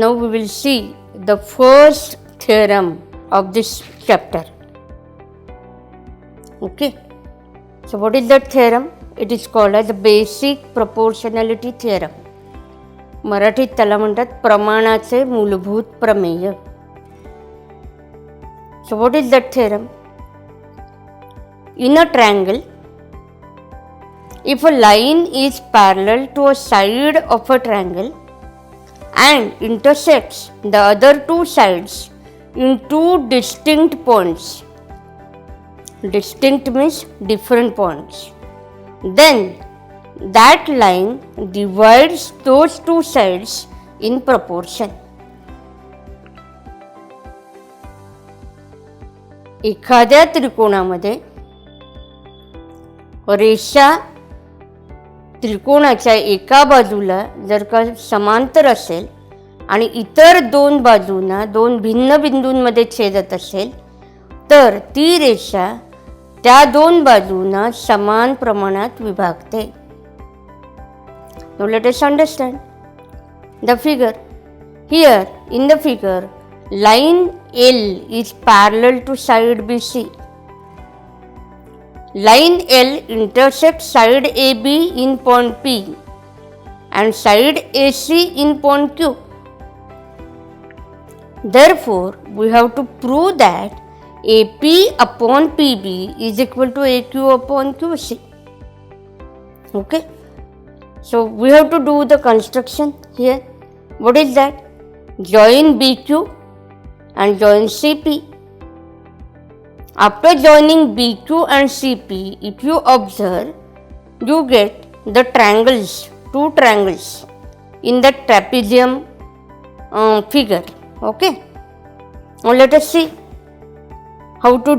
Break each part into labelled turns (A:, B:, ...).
A: Now we will see the first theorem of this chapter. Okay. So what is that theorem? It is called as the basic proportionality theorem. मराठीत त्याला म्हणतात प्रमाणाचे मूलभूत प्रमेय. So what is that theorem? In a triangle, if a line is parallel to a side of a triangle and intersects the other two sides in two distinct points, distinct means different points, then that line divides those two sides in proportion. एखाद्या त्रिकोणामध्ये रेषा त्रिकोणाच्या एका बाजूला जर का समांतर असेल आणि इतर दोन बाजूंना दोन भिन्न बिंदूंमध्ये छेदत असेल तर ती रेषा त्या दोन बाजूंना समान प्रमाणात विभागते. Now let us understand the figure. Here in the figure, line L is parallel to side BC. Line L intersects side AB in point P and side AC in point Q. Therefore, we have to prove that AP upon PB is equal to AQ upon QC. Okay. So we have to do the construction here. What is that? Join BQ and join CP. After joining BQ and CP, if you observe, you get the triangles, two triangles in the trapezium figure. Okay. Now let us see how to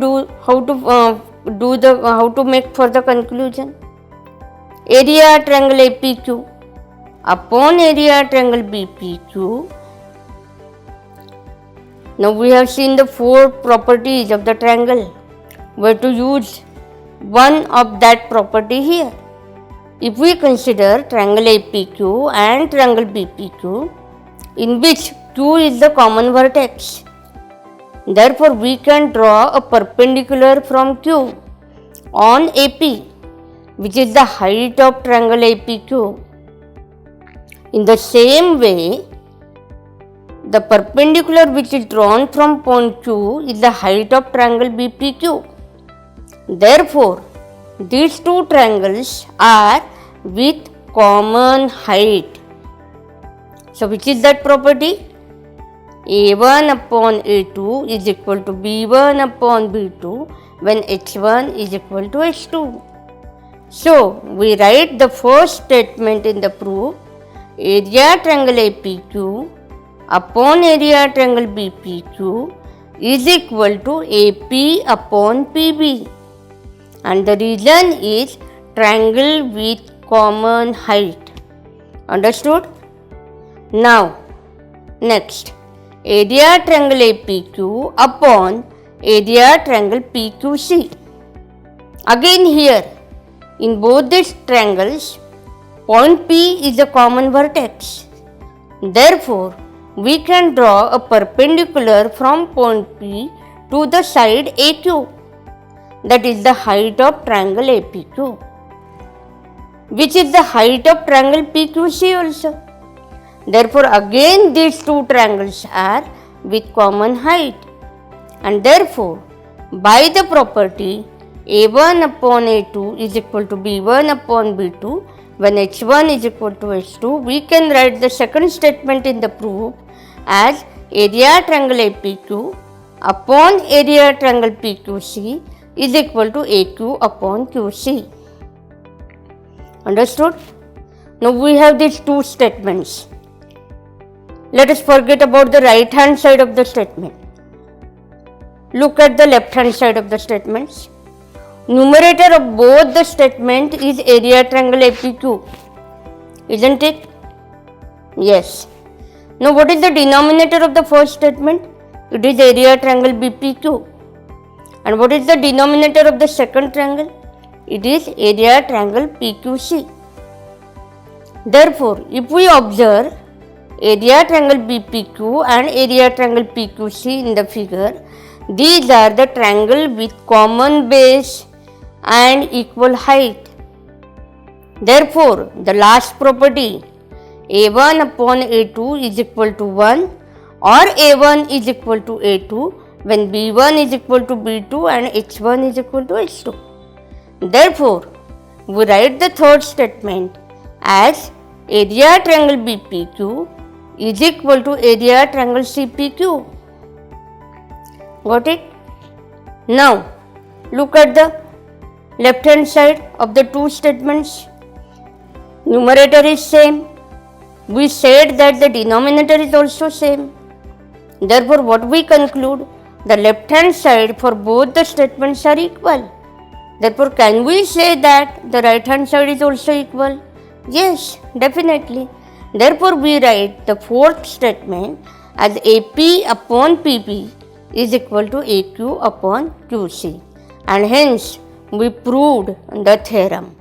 A: make further conclusion. Area triangle APQ upon area triangle BPQ. Now we have seen the four properties of the triangle. We have to use one of that property here. If we consider triangle APQ and triangle BPQ, in which Q is the common vertex, therefore we can draw a perpendicular from Q on AP, which is the height of triangle APQ. In the same way, the perpendicular which is drawn from point Q is the height of triangle BPQ. Therefore, these two triangles are with common height. So, which is that property? A1 upon A2 is equal to B1 upon B2 when H1 is equal to H2. So, we write the first statement in the proof. Area triangle APQ upon area triangle BPQ is equal to AP upon PB. And the reason is triangle with common height. Understood? Now, next. Area triangle APQ upon area triangle PQC. Again here, in both these triangles, point P is a common vertex. Therefore, we can draw a perpendicular from point P to the side AQ. That is the height of triangle APQ, which is the height of triangle PQC also. Therefore, again these two triangles are with common height, and therefore, by the property A1 upon A2 is equal to B1 upon B2 when H1 is equal to H2, we can write the second statement in the proof as area triangle APQ upon area triangle PQC is equal to AQ upon QC. Understood? Now we have these two statements. Let us forget about the right hand side of the statement. Look at the left hand side of the statements. Numerator of both the statement is area triangle APQ, isn't it? Yes. Now what is the denominator of the first statement? It is area triangle BPQ. And what is the denominator of the second triangle? It is area triangle PQC. Therefore, if we observe area triangle BPQ and area triangle PQC in the figure. These are the triangle with common base and equal height. Therefore, the last property A1 upon A2 is equal to 1 or A1 is equal to A2 when B1 is equal to B2 and H1 is equal to H2. Therefore, we write the third statement as area triangle BPQ is equal to area triangle CPQ. Got it? Now, look at the left hand side of the two statements. Numerator is same. We said that the denominator is also same. Therefore, what we conclude? The left hand side for both the statements are equal. Therefore, can we say that the right hand side is also equal? Yes, definitely. Therefore, we write the fourth statement as AP upon PP is equal to AQ upon QC, and hence we proved the theorem.